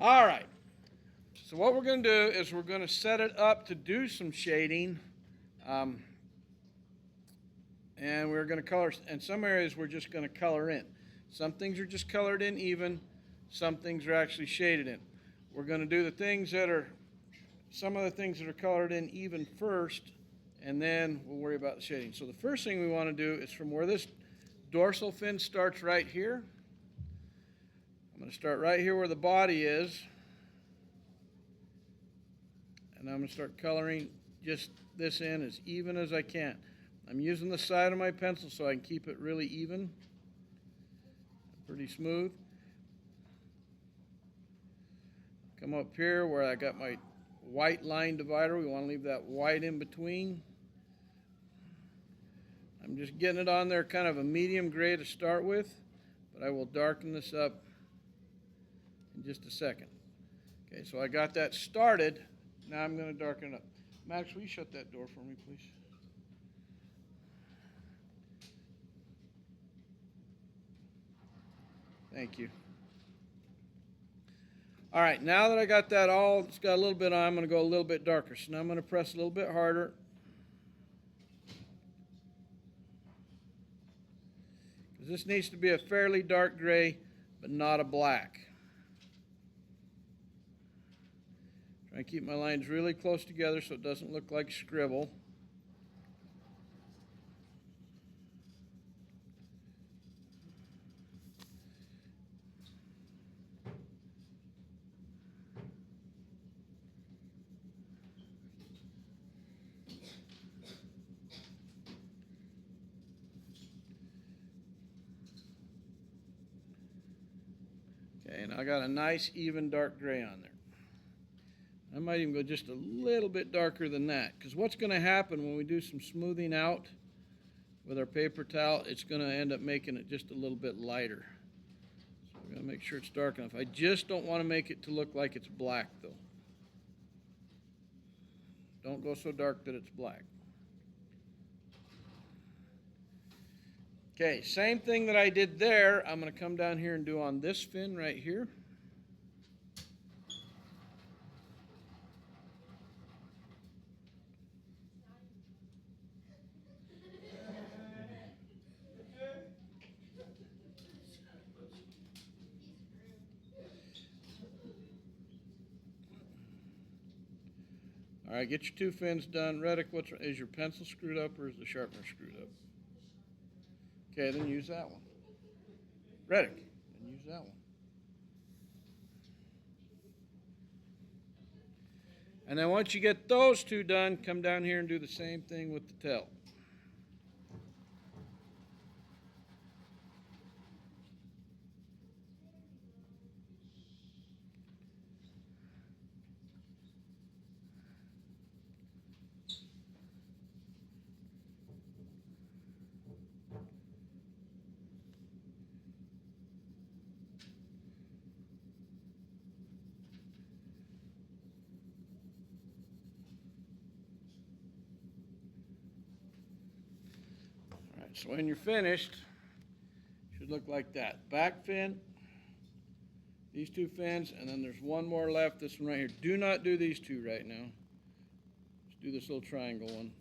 All right. So what we're going to do is we're going to set it up to do some shading. Um, and we're going to color, in some areas we're just going to color in. Some things are just colored in even, some things are actually shaded in. We're going to do the things that are, some of the things that are colored in even first, and then we'll worry about the shading. So the first thing we want to do is from where this dorsal fin starts right here. I'm going to start right here where the body is, and I'm going to start coloring just this in as even as I can. I'm using the side of my pencil so I can keep it really even, pretty smooth. Come up here where I got my white line divider. We want to leave that white in between. I'm just getting it on there kind of a medium gray to start with, but I will darken this up in just a second. Okay, so I got that started. Now I'm going to darken it up. Max, will you shut that door for me, please? Thank you. All right, now that I got that all, it's got a little bit on, I'm going to go a little bit darker. So now I'm going to press a little bit harder. Because this needs to be a fairly dark gray, but not a black. Try and keep my lines really close together so it doesn't look like scribble. Okay, and I got a nice even dark gray on there. I might even go just a little bit darker than that, because what's going to happen when we do some smoothing out with our paper towel, it's going to end up making it just a little bit lighter. So we're going to make sure it's dark enough. I just don't want to make it to look like it's black, though. Don't go so dark that it's black. Okay, same thing that I did there, I'm going to come down here and do on this fin right here. All right, get your two fins done. Reddick, is your pencil screwed up or is the sharpener screwed up? Okay, then use that one. Reddick, then use that one. And then once you get those two done, come down here and do the same thing with the tail. All right, so when you're finished, it should look like that. Back fin, these two fins, and then there's one more left, this one right here. Do not do these two right now. Just do this little triangle one.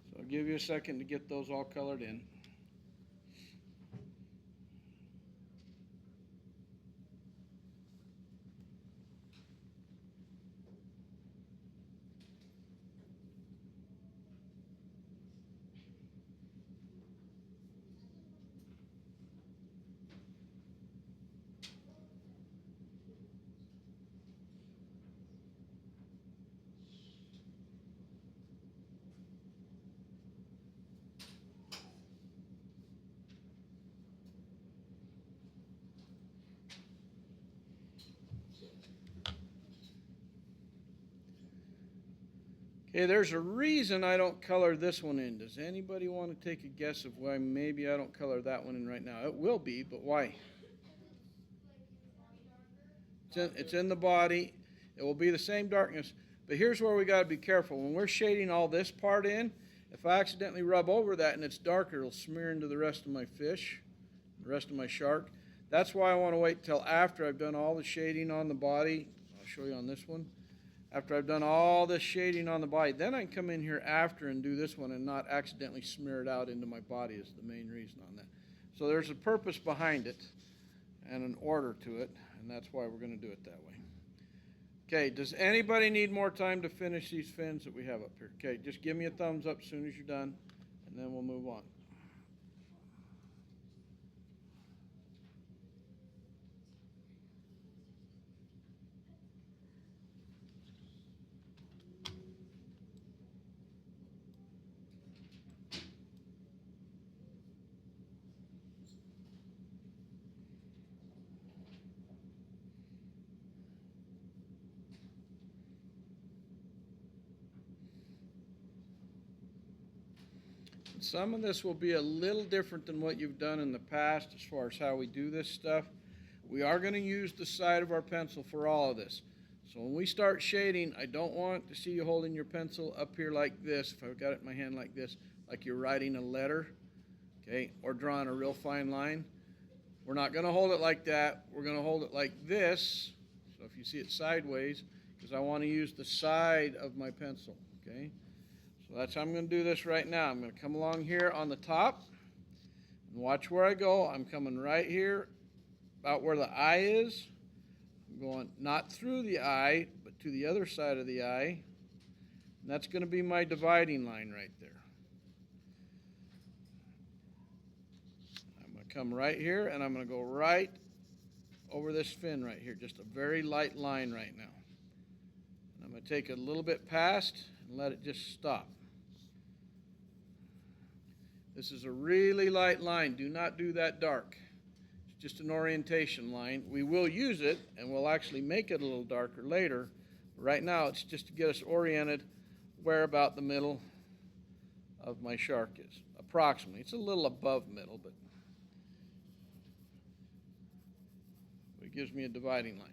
So I'll give you a second to get those all colored in. Okay, there's a reason I don't color this one in. Does anybody want to take a guess of why maybe I don't color that one in right now? It will be, but why? It's in the body. It will be the same darkness. But here's where we got to be careful. When we're shading all this part in, if I accidentally rub over that and it's darker, it'll smear into the rest of my fish, the rest of my shark. That's why I want to wait till after I've done all the shading on the body. I'll show you on this one. After I've done all this shading on the body, then I can come in here after and do this one and not accidentally smear it out into my body is the main reason on that. So there's a purpose behind it and an order to it, and that's why we're going to do it that way. Okay, does anybody need more time to finish these fins that we have up here? Okay, just give me a thumbs up as soon as you're done, and then we'll move on. Some of this will be a little different than what you've done in the past as far as how we do this stuff. We are going to use the side of our pencil for all of this. So when we start shading, I don't want to see you holding your pencil up here like this, if I've got it in my hand like this, like you're writing a letter, okay, or drawing a real fine line. We're not going to hold it like that. We're going to hold it like this. So if you see it sideways, because I want to use the side of my pencil, okay? So that's how I'm going to do this right now. I'm going to come along here on the top and watch where I go. I'm coming right here about where the eye is. I'm going not through the eye, but to the other side of the eye. And that's going to be my dividing line right there. I'm going to come right here and I'm going to go right over this fin right here. Just a very light line right now. And I'm going to take it a little bit past and let it just stop. This is a really light line. Do not do that dark. It's just an orientation line. We will use it, and we'll actually make it a little darker later. But right now, it's just to get us oriented where about the middle of my shark is. Approximately. It's a little above middle, but it gives me a dividing line.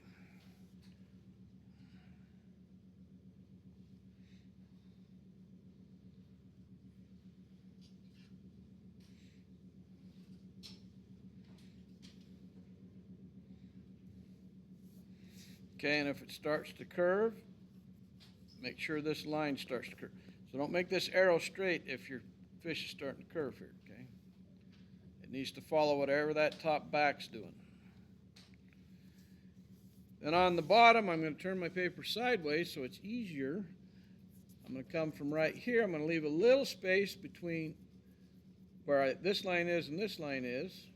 Okay, and if it starts to curve, make sure this line starts to curve. So don't make this arrow straight if your fish is starting to curve here, okay? It needs to follow whatever that top back's doing. Then on the bottom, I'm going to turn my paper sideways so it's easier. I'm going to come from right here. I'm going to leave a little space between where this line is and this line is.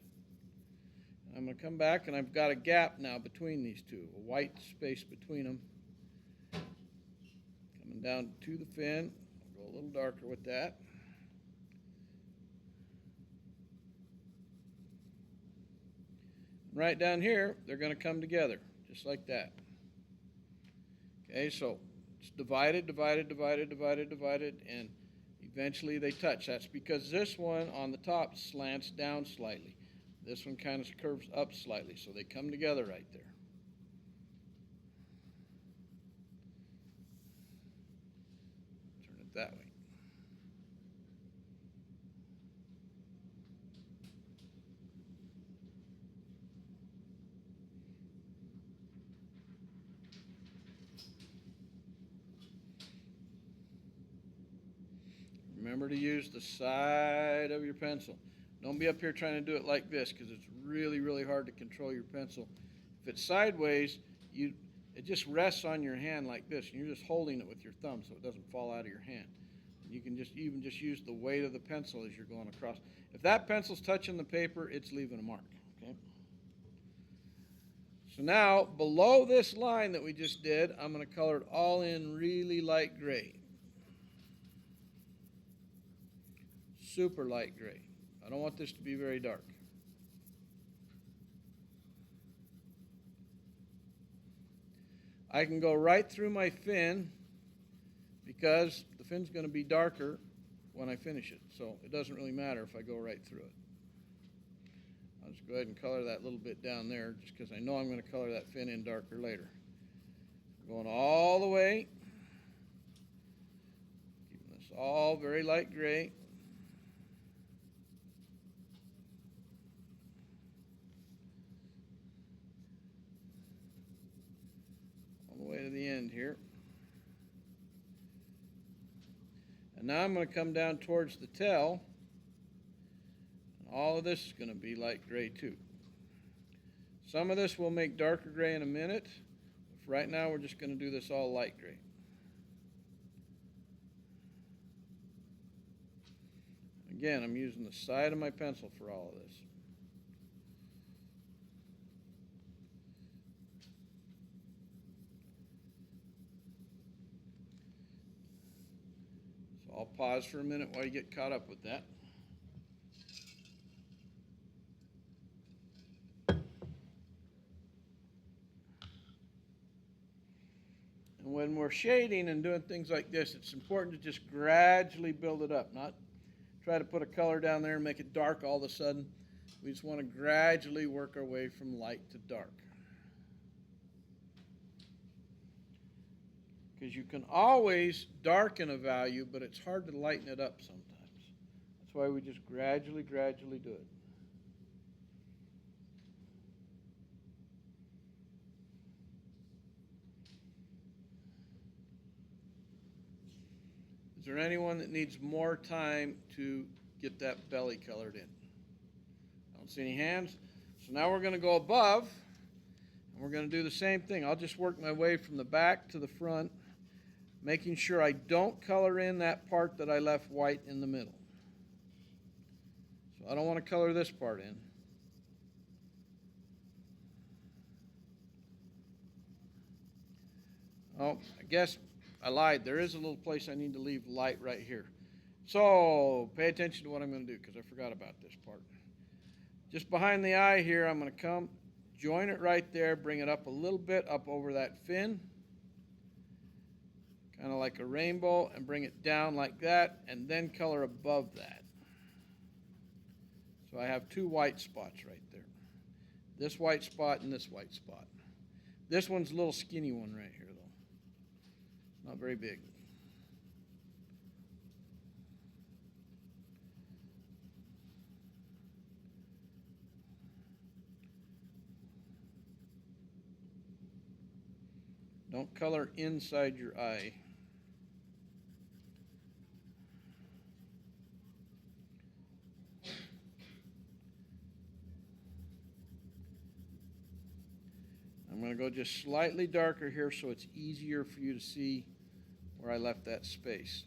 I'm going to come back, and I've got a gap now between these two, a white space between them. Coming down to the fin. I'll go a little darker with that. Right down here, they're going to come together, just like that. Okay, so it's divided, divided, divided, divided, divided, and eventually they touch. That's because this one on the top slants down slightly. This one kind of curves up slightly, so they come together right there. Turn it that way. Remember to use the side of your pencil. Don't be up here trying to do it like this, because it's really, really hard to control your pencil. If it's sideways, it just rests on your hand like this, and you're just holding it with your thumb so it doesn't fall out of your hand. And you can even just use the weight of the pencil as you're going across. If that pencil's touching the paper, it's leaving a mark. Okay. So now, below this line that we just did, I'm going to color it all in really light gray. Super light gray. I don't want this to be very dark. I can go right through my fin because the fin's going to be darker when I finish it, so it doesn't really matter if I go right through it. I'll just go ahead and color that little bit down there just because I know I'm going to color that fin in darker later. Going all the way, keeping this all very light gray. All the way to the end here. And now I'm going to come down towards the tail. All of this is going to be light gray too. Some of this will make darker gray in a minute. But right now we're just going to do this all light gray. Again, I'm using the side of my pencil for all of this. So I'll pause for a minute while you get caught up with that. And when we're shading and doing things like this, it's important to just gradually build it up, not try to put a color down there and make it dark all of a sudden. We just want to gradually work our way from light to dark. Because you can always darken a value, but it's hard to lighten it up sometimes. That's why we just gradually do it. Is there anyone that needs more time to get that belly colored in? I don't see any hands. So now we're going to go above, and we're going to do the same thing. I'll just work my way from the back to the front, making sure I don't color in that part that I left white in the middle. So I don't want to color this part in. Oh, I guess I lied. There is a little place I need to leave light right here. So pay attention to what I'm going to do because I forgot about this part. Just behind the eye here, I'm going to come, join it right there, bring it up a little bit up over that fin, kind of like a rainbow, and bring it down like that, and then color above that. So I have two white spots right there. This white spot and this white spot. This one's a little skinny one right here, though. Not very big. Don't color inside your eye. I'm going to go just slightly darker here so it's easier for you to see where I left that space.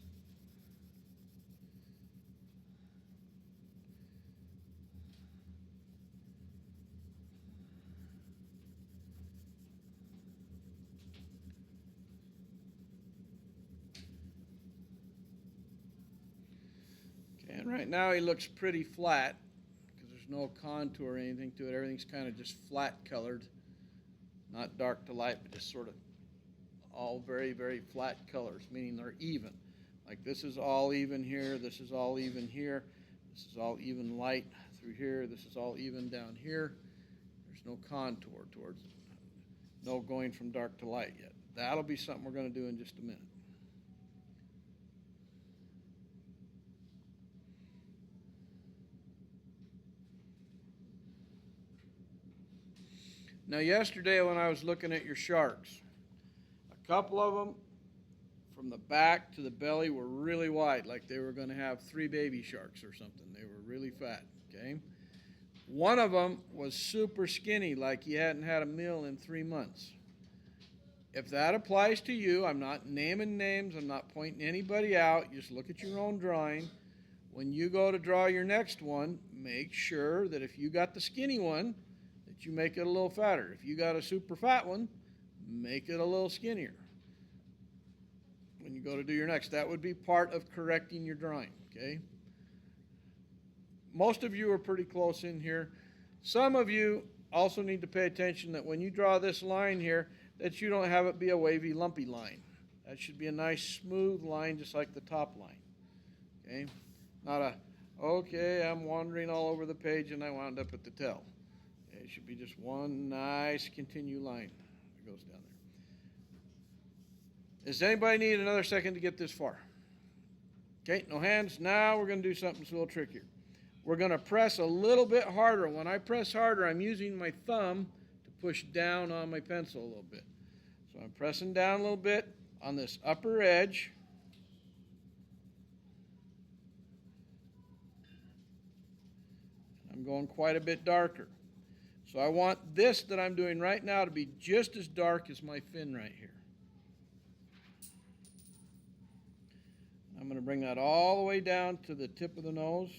Okay, and right now he looks pretty flat because there's no contour or anything to it. Everything's kind of just flat colored. Not dark to light, but just sort of all very, very flat colors, meaning they're even. Like this is all even here, this is all even here, this is all even light through here, this is all even down here. There's no contour towards it. No going from dark to light yet. That'll be something we're going to do in just a minute. Now yesterday when I was looking at your sharks, a couple of them from the back to the belly were really wide, like they were going to have 3 baby sharks or something. They were really fat, okay? One of them was super skinny, like he hadn't had a meal in 3 months. If that applies to you, I'm not naming names, I'm not pointing anybody out, you just look at your own drawing. When you go to draw your next one, make sure that if you got the skinny one, you make it a little fatter. If you got a super fat one, make it a little skinnier. When you go to do your next, that would be part of correcting your drawing, okay? Most of you are pretty close in here. Some of you also need to pay attention that when you draw this line here, that you don't have it be a wavy, lumpy line. That should be a nice smooth line, just like the top line. Okay? Not a, okay, I'm wandering all over the page and I wound up at the tail. Okay, it should be just one nice continue line that goes down there. Does anybody need another second to get this far? Okay, no hands. Now we're going to do something that's a little trickier. We're going to press a little bit harder. When I press harder, I'm using my thumb to push down on my pencil a little bit. So I'm pressing down a little bit on this upper edge. I'm going quite a bit darker. So I want this that I'm doing right now to be just as dark as my fin right here. I'm going to bring that all the way down to the tip of the nose.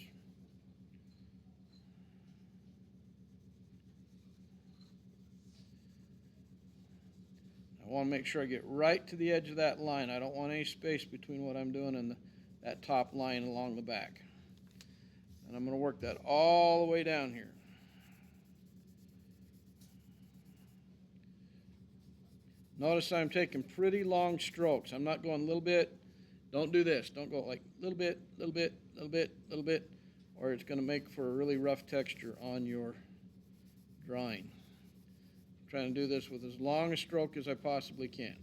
I want to make sure I get right to the edge of that line. I don't want any space between what I'm doing and that top line along the back. And I'm going to work that all the way down here. Notice I'm taking pretty long strokes. I'm not going a little bit. Don't do this. Don't go like little bit, little bit, little bit, little bit, or it's going to make for a really rough texture on your drawing. I'm trying to do this with as long a stroke as I possibly can.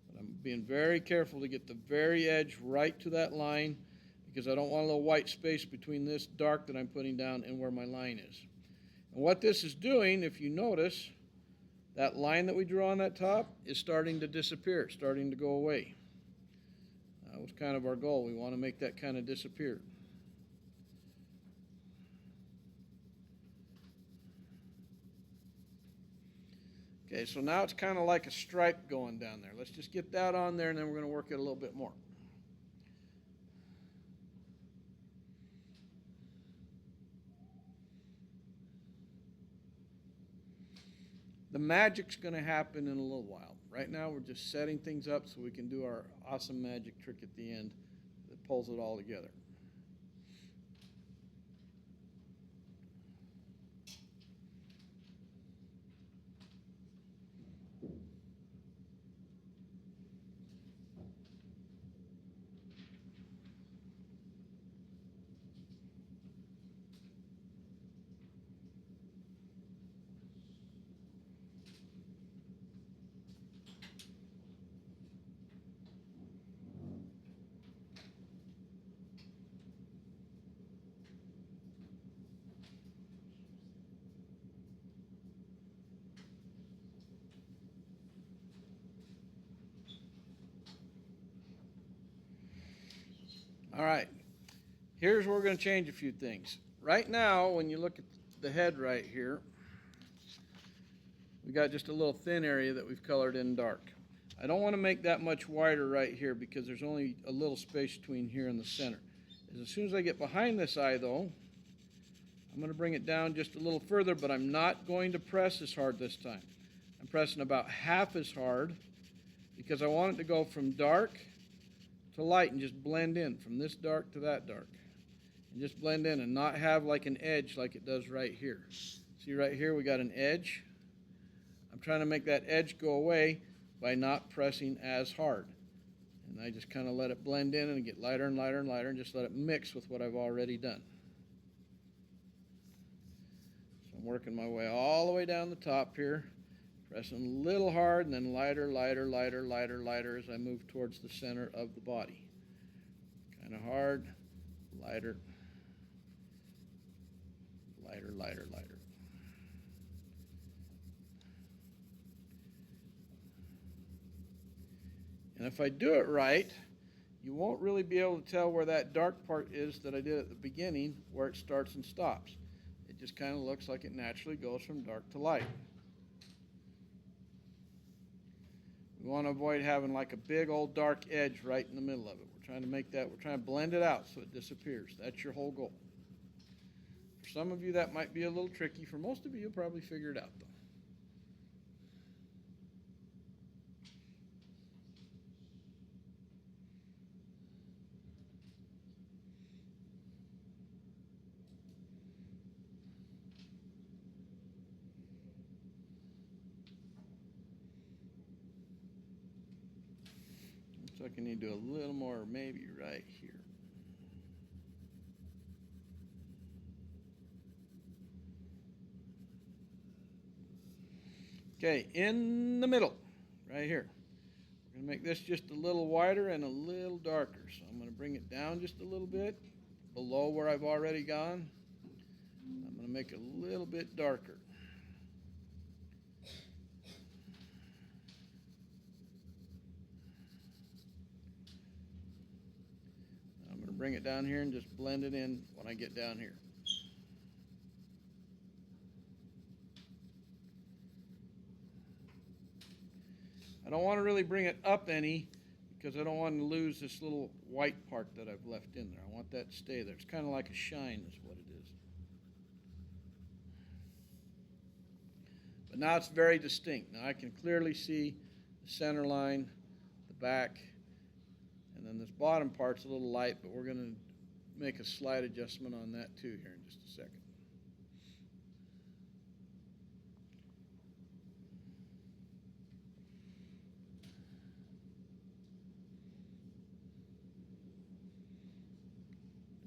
But I'm being very careful to get the very edge right to that line because I don't want a little white space between this dark that I'm putting down and where my line is. And what this is doing, if you notice, that line that we drew on that top is starting to disappear, starting to go away. That was kind of our goal. We want to make that kind of disappear. Okay, so now it's kind of like a stripe going down there. Let's just get that on there and then we're going to work it a little bit more. The magic's going to happen in a little while. Right now we're just setting things up so we can do our awesome magic trick at the end that pulls it all together. All right, here's where we're going to change a few things. Right now, when you look at the head right here, we got just a little thin area that we've colored in dark. I don't want to make that much wider right here because there's only a little space between here and the center. As soon as I get behind this eye though, I'm going to bring it down just a little further, but I'm not going to press as hard this time. I'm pressing about half as hard because I want it to go from dark to light and just blend in from this dark to that dark. And just blend in and not have like an edge like it does right here. See right here we got an edge. I'm trying to make that edge go away by not pressing as hard. And I just kind of let it blend in and get lighter and lighter and lighter and just let it mix with what I've already done. So I'm working my way all the way down the top here, pressing a little hard and then lighter, lighter, lighter, lighter, lighter as I move towards the center of the body. Kind of hard, lighter, lighter, lighter, lighter. And if I do it right, you won't really be able to tell where that dark part is that I did at the beginning, where it starts and stops. It just kind of looks like it naturally goes from dark to light. We want to avoid having like a big old dark edge right in the middle of it. We're trying to make that, we're trying to blend it out so it disappears. That's your whole goal. For some of you that might be a little tricky. For most of you, you'll probably figure it out though. Looks like I need to do a little more, maybe right here. Okay, in the middle, right here. We're going to make this just a little wider and a little darker. So I'm going to bring it down just a little bit below where I've already gone. I'm going to make it a little bit darker. I'm going to bring it down here and just blend it in when I get down here. I don't want to really bring it up any because I don't want to lose this little white part that I've left in there. I want that to stay there. It's kind of like a shine is what it is. But now it's very distinct. Now I can clearly see the center line, the back, and then this bottom part's a little light, but we're going to make a slight adjustment on that too here in just a second.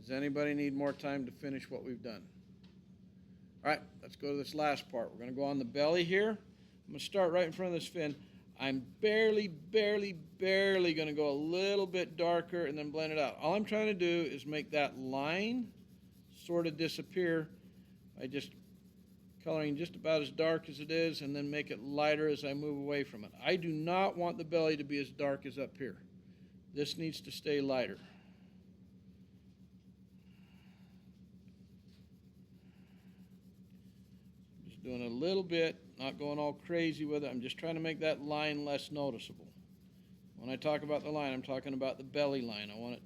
Does anybody need more time to finish what we've done? All right, let's go to this last part. We're going to go on the belly here. I'm going to start right in front of this fin. I'm barely going to go a little bit darker and then blend it out. All I'm trying to do is make that line sort of disappear by just coloring just about as dark as it is and then make it lighter as I move away from it. I do not want the belly to be as dark as up here. This needs to stay lighter. Doing a little bit, not going all crazy with it. I'm just trying to make that line less noticeable. When I talk about the line, I'm talking about the belly line. I want it,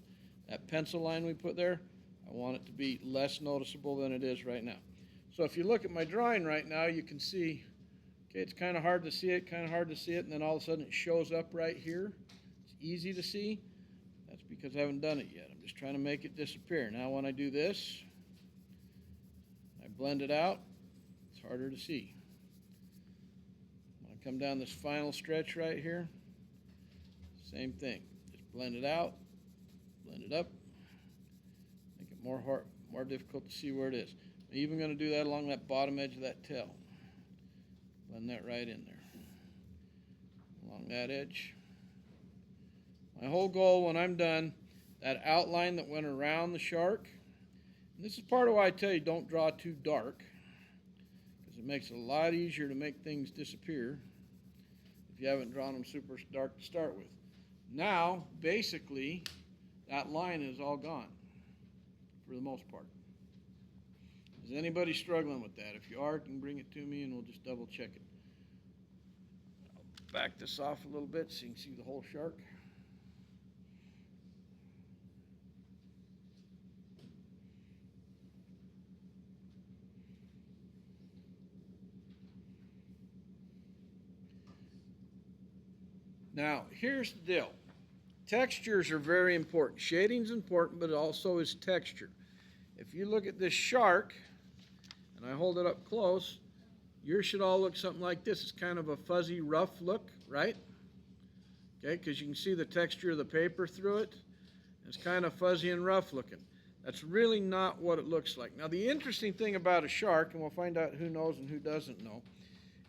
that pencil line we put there, I want it to be less noticeable than it is right now. So if you look at my drawing right now, you can see, okay, it's kind of hard to see it, and then all of a sudden it shows up right here. It's easy to see. That's because I haven't done it yet. I'm just trying to make it disappear. Now when I do this, I blend it out. It's harder to see. When I come down this final stretch right here, same thing. Just blend it out, blend it up, make it more difficult to see where it is. I'm even going to do that along that bottom edge of that tail. Blend that right in there. Along that edge. My whole goal when I'm done, that outline that went around the shark, and this is part of why I tell you don't draw too dark. It makes it a lot easier to make things disappear if you haven't drawn them super dark to start with. Now, basically, that line is all gone for the most part. Is anybody struggling with that? If you are, you can bring it to me and we'll just double check it. I'll back this off a little bit so you can see the whole shark. Now, here's the deal. Textures are very important. Shading's important, but it also is texture. If you look at this shark, and I hold it up close, yours should all look something like this. It's kind of a fuzzy, rough look, right? Okay, because you can see the texture of the paper through it. It's kind of fuzzy and rough looking. That's really not what it looks like. Now, the interesting thing about a shark, and we'll find out who knows and who doesn't know,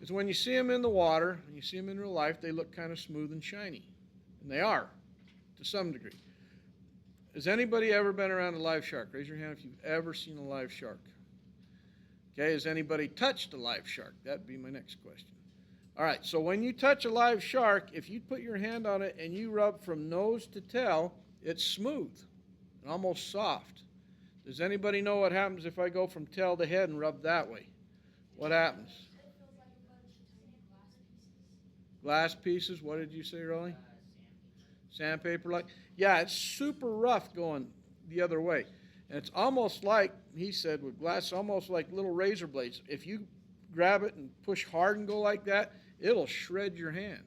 is when you see them in the water, when you see them in real life, they look kind of smooth and shiny. And they are, to some degree. Has anybody ever been around a live shark? Raise your hand if you've ever seen a live shark. Okay, has anybody touched a live shark? That'd be my next question. All right, so when you touch a live shark, if you put your hand on it and you rub from nose to tail, it's smooth and almost soft. Does anybody know what happens if I go from tail to head and rub that way? What happens? Glass pieces, what did you say, Rolly? Sandpaper like? Yeah, it's super rough going the other way. And it's almost like, he said with glass, almost like little razor blades. If you grab it and push hard and go like that, it'll shred your hand.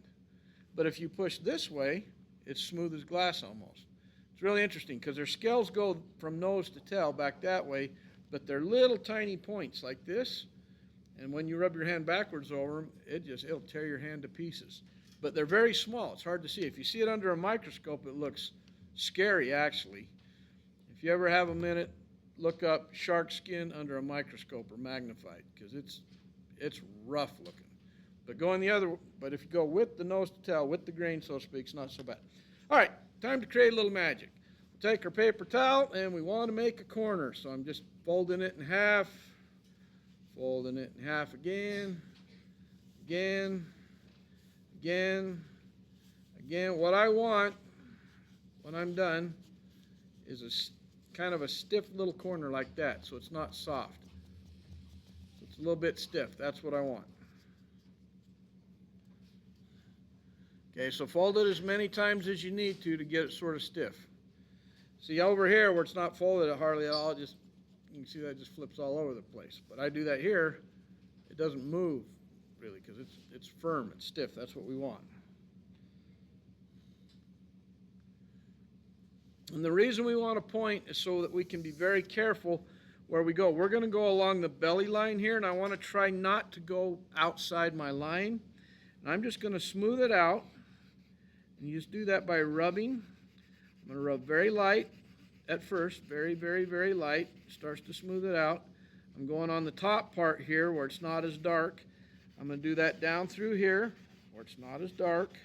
But if you push this way, it's smooth as glass almost. It's really interesting because their scales go from nose to tail back that way, but they're little tiny points like this. And when you rub your hand backwards over them, it'll tear your hand to pieces. but they're very small. It's hard to see. If you see it under a microscope, it looks scary, actually. If you ever have a minute, look up shark skin under a microscope or magnified, because it's rough looking. But but if you go with the nose to tail, with the grain, so to speak, it's not so bad. All right, time to create a little magic. We'll take our paper towel, and we want to make a corner. So I'm just folding it in half, folding it in half again, again, again, again. What I want, when I'm done, is kind of a stiff little corner like that, so it's not soft. So it's a little bit stiff. That's what I want. Okay, so fold it as many times as you need to get it sort of stiff. See, over here where it's not folded hardly at all, you can see that it just flips all over the place. But I do that here, it doesn't move really, because it's firm, it's stiff. That's what we want. And the reason we want to point is so that we can be very careful where we go. We're going to go along the belly line here, and I want to try not to go outside my line. And I'm just going to smooth it out. And you just do that by rubbing. I'm going to rub very light at first, very, very, very light. Starts to smooth it out. I'm going on the top part here where it's not as dark. I'm going to do that down through here where it's not as dark.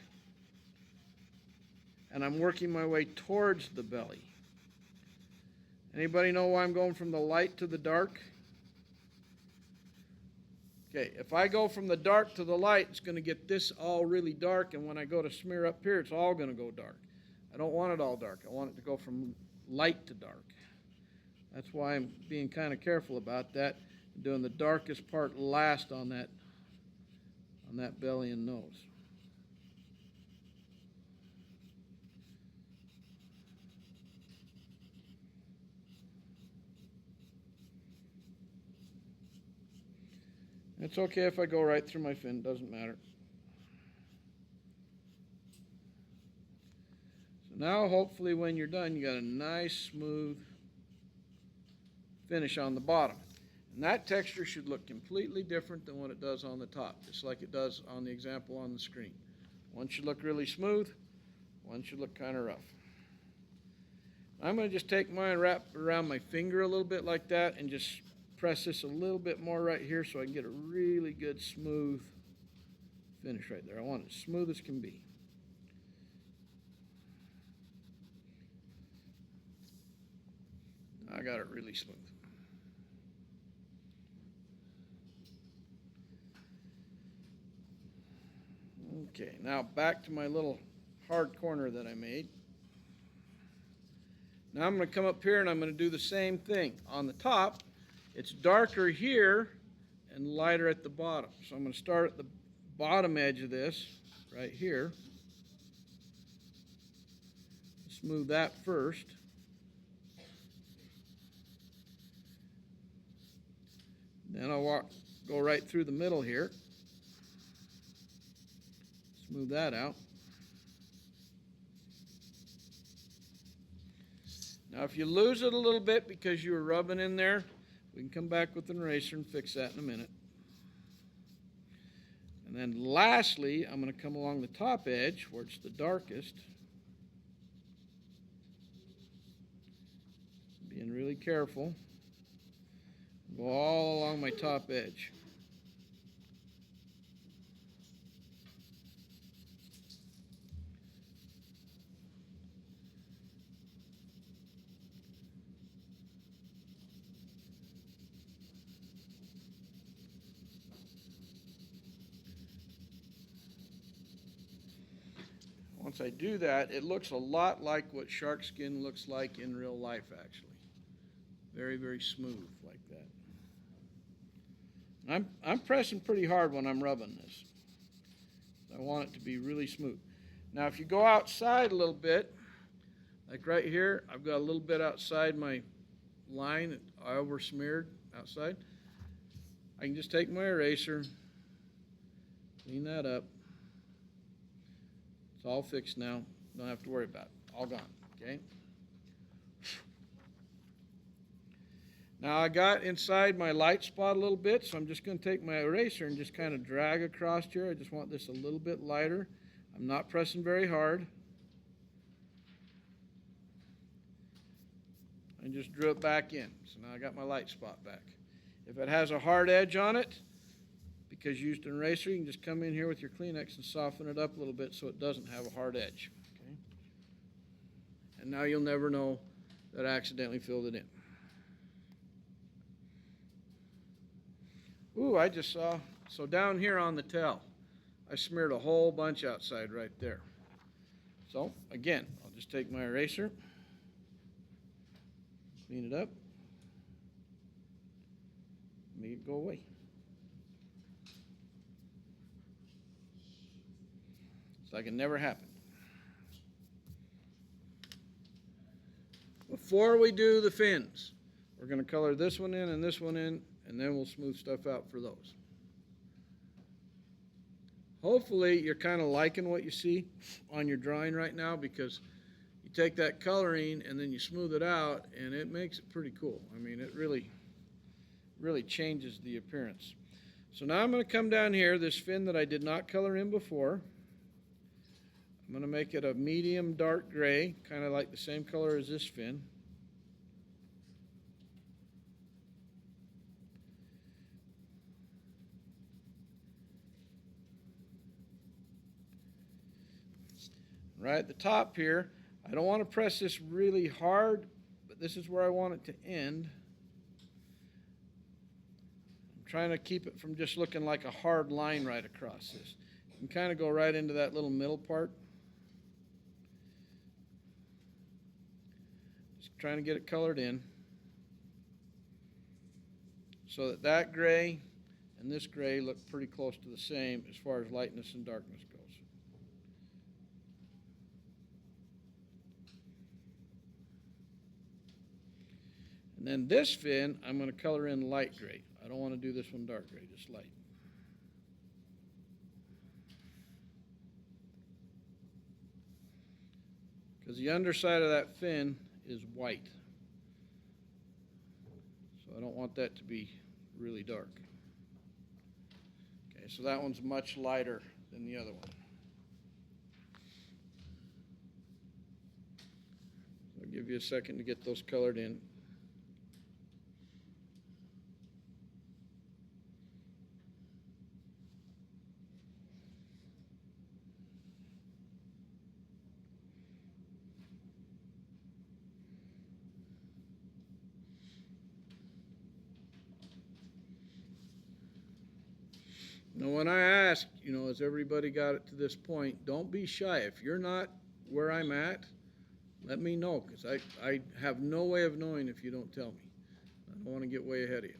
And I'm working my way towards the belly. Anybody know why I'm going from the light to the dark? Okay, if I go from the dark to the light, it's going to get this all really dark, and when I go to smear up here, it's all going to go dark. I don't want it all dark. I want it to go from light to dark. That's why I'm being kind of careful about that, doing the darkest part last on that belly and nose. It's okay if I go right through my fin, doesn't matter. So now hopefully when you're done, you got a nice smooth finish on the bottom. And that texture should look completely different than what it does on the top, just like it does on the example on the screen. One should look really smooth, one should look kind of rough. I'm going to just take mine, wrap it around my finger a little bit like that, and just press this a little bit more right here so I can get a really good smooth finish right there. I want it as smooth as can be. I got it really smooth. Okay, now back to my little hard corner that I made. Now I'm going to come up here and I'm going to do the same thing. On the top, it's darker here and lighter at the bottom. So I'm going to start at the bottom edge of this, right here. Smooth that first. Then I'll go right through the middle here. Smooth that out. Now if you lose it a little bit because you were rubbing in there, we can come back with an eraser and fix that in a minute. And then lastly, I'm going to come along the top edge where it's the darkest. Being really careful. Go all along my top edge. Once I do that, it looks a lot like what shark skin looks like in real life, actually. Very, very smooth like that. I'm pressing pretty hard when I'm rubbing this. I want it to be really smooth. Now, if you go outside a little bit, like right here, I've got a little bit outside my line that I over smeared outside. I can just take my eraser, clean that up. It's all fixed now. Don't have to worry about it. All gone, okay? Now I got inside my light spot a little bit, so I'm just going to take my eraser and just kind of drag across here. I just want this a little bit lighter. I'm not pressing very hard. And just drew it back in. So now I got my light spot back. If it has a hard edge on it, because you used an eraser, you can just come in here with your Kleenex and soften it up a little bit so it doesn't have a hard edge. Okay? And now you'll never know that I accidentally filled it in. Ooh, I just saw, so down here on the tail, I smeared a whole bunch outside right there. So again, I'll just take my eraser, clean it up, make it go away. It's like it never happened. Before we do the fins, we're going to color this one in and this one in, and then we'll smooth stuff out for those. Hopefully you're kind of liking what you see on your drawing right now, because you take that coloring and then you smooth it out and it makes it pretty cool. I mean, it really changes the appearance. So now I'm going to come down here, this fin that I did not color in before. I'm going to make it a medium dark gray, kind of like the same color as this fin. Right at the top here, I don't want to press this really hard, but this is where I want it to end. I'm trying to keep it from just looking like a hard line right across this. You can kind of go right into that little middle part. Just trying to get it colored in so that that gray and this gray look pretty close to the same as far as lightness and darkness goes. And then this fin, I'm going to color in light gray. I don't want to do this one dark gray, just light. Because the underside of that fin is white. So I don't want that to be really dark. Okay, so that one's much lighter than the other one. So I'll give you a second to get those colored in. Now, when I ask, has everybody got it to this point, don't be shy. If you're not where I'm at, let me know, because I have no way of knowing if you don't tell me. I don't want to get way ahead of you.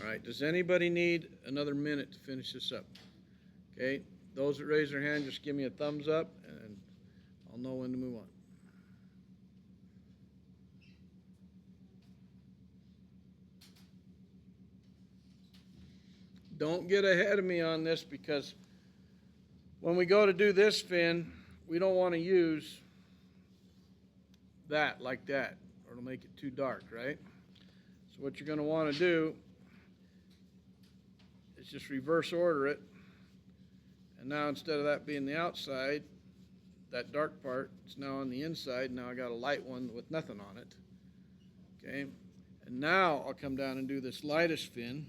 All right, does anybody need another minute to finish this up? Okay. Those that raise their hand, just give me a thumbs up, and I'll know when to move on. Don't get ahead of me on this, because when we go to do this fin, we don't want to use that like that, or it'll make it too dark, right? So what you're going to want to do is just reverse order it. And now instead of that being the outside, that dark part is now on the inside. Now I got a light one with nothing on it. Okay, and now I'll come down and do this lightest fin.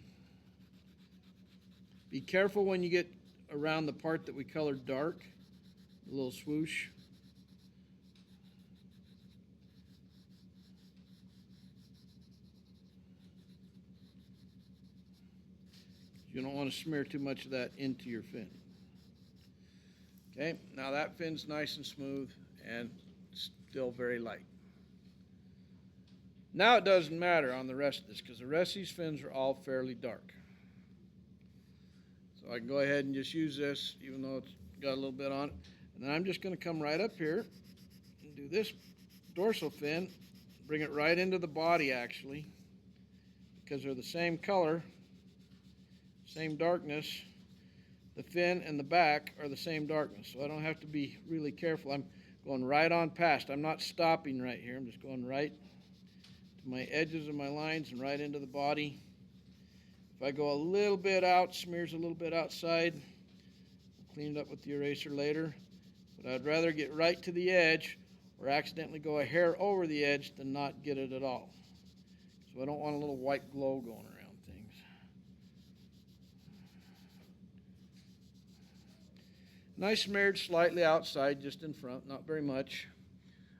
Be careful when you get around the part that we colored dark, a little swoosh. You don't want to smear too much of that into your fin. Okay, now that fin's nice and smooth and still very light. Now it doesn't matter on the rest of this, because the rest of these fins are all fairly dark. So I can go ahead and just use this, even though it's got a little bit on it. And then I'm just going to come right up here and do this dorsal fin, bring it right into the body actually, because they're the same color, same darkness. The fin and the back are the same darkness, so I don't have to be really careful. I'm Going right on past. I'm not stopping right here. I'm just going right to my edges of my lines and right into the body. If I go a little bit out, smears a little bit outside, I'll clean it up with the eraser later. But I'd rather get right to the edge or accidentally go a hair over the edge than not get it at all. So I don't want a little white glow going around things. And I smeared slightly outside, just in front, not very much.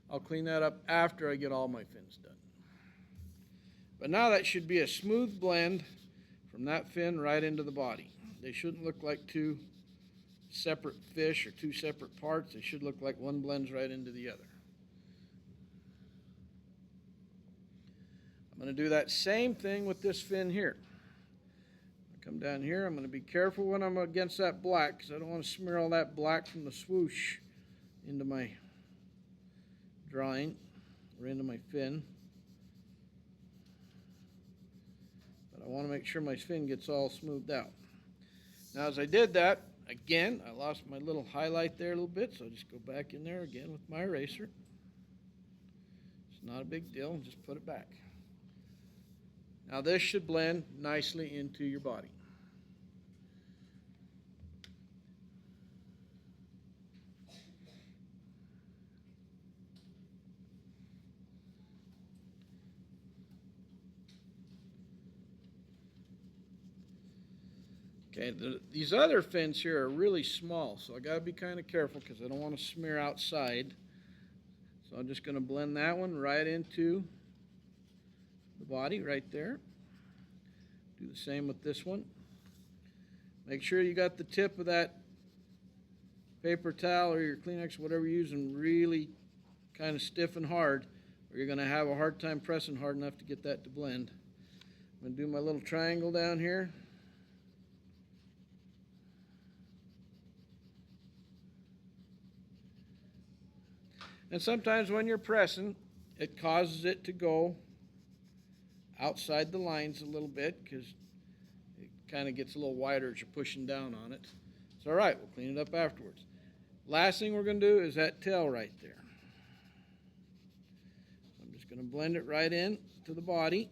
I'll clean that up after I get all my fins done. But now that should be a smooth blend from that fin right into the body. They shouldn't look like two separate fish or two separate parts. They should look like one blends right into the other. I'm going to do that same thing with this fin here. Come down here. I'm going to be careful when I'm against that black because I don't want to smear all that black from the swoosh into my drawing or into my fin. But I want to make sure my fin gets all smoothed out. Now as I did that, again, I lost my little highlight there a little bit, so I'll just go back in there again with my eraser. It's not a big deal, just put it back. Now this should blend nicely into your body. Okay, these other fins here are really small, so I got to be kind of careful because I don't want to smear outside. So I'm just going to blend that one right into the body right there. Do the same with this one. Make sure you got the tip of that paper towel or your Kleenex, whatever you're using, really kind of stiff and hard, or you're going to have a hard time pressing hard enough to get that to blend. I'm going to do my little triangle down here. And sometimes when you're pressing, it causes it to go outside the lines a little bit because it kind of gets a little wider as you're pushing down on it. It's all right, we'll clean it up afterwards. Last thing we're going to do is that tail right there. I'm just going to blend it right in to the body.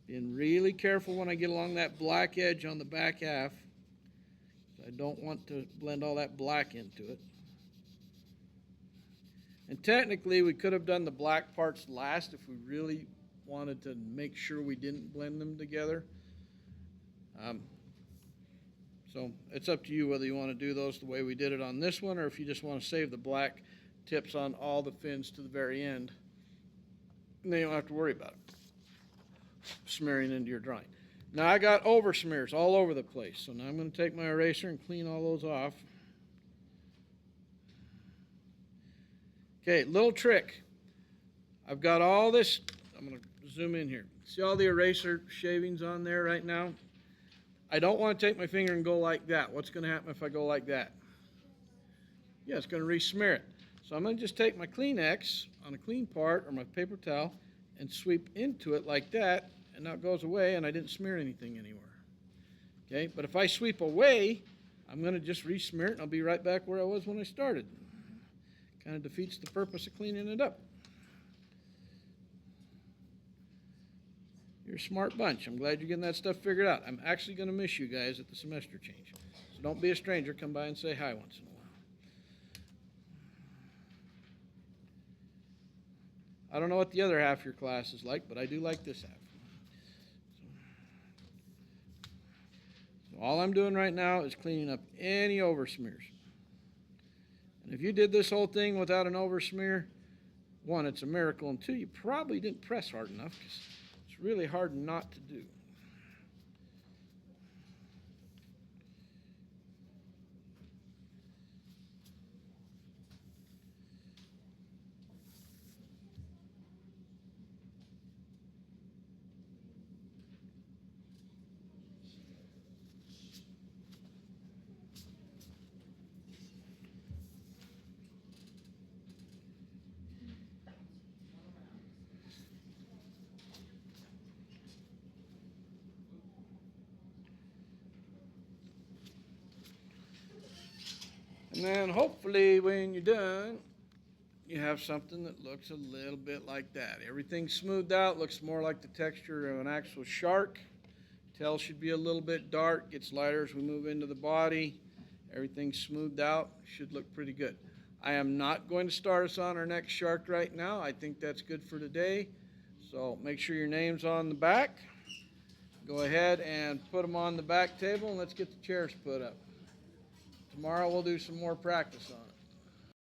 Being really careful when I get along that black edge on the back half. I don't want to blend all that black into it. And technically we could have done the black parts last if we really wanted to make sure we didn't blend them together. So it's up to you whether you want to do those the way we did it on this one or if you just want to save the black tips on all the fins to the very end. And then you don't have to worry about it smearing into your drawing. Now I got over smears all over the place, so now I'm going to take my eraser and clean all those off. Okay, little trick. I've got all this, I'm going to zoom in here. See all the eraser shavings on there right now? I don't want to take my finger and go like that. What's going to happen if I go like that? Yeah, it's going to re-smear it. So I'm going to just take my Kleenex on a clean part or my paper towel and sweep into it like that, and now it goes away and I didn't smear anything anywhere. Okay, but if I sweep away, I'm going to just re-smear it and I'll be right back where I was when I started. Kind of defeats the purpose of cleaning it up. You're a smart bunch. I'm glad you're getting that stuff figured out. I'm actually going to miss you guys at the semester change. So don't be a stranger. Come by and say hi once in a while. I don't know what the other half of your class is like, but I do like this half. So all I'm doing right now is cleaning up any over smears. And if you did this whole thing without an over smear, one, it's a miracle, and two, you probably didn't press hard enough because it's really hard not to do. And then hopefully when you're done, you have something that looks a little bit like that. Everything's smoothed out, looks more like the texture of an actual shark. Tail should be a little bit dark, gets lighter as we move into the body. Everything's smoothed out, should look pretty good. I am not going to start us on our next shark right now. I think that's good for today. So make sure your name's on the back. Go ahead and put them on the back table, and let's get the chairs put up. Tomorrow we'll do some more practice on it.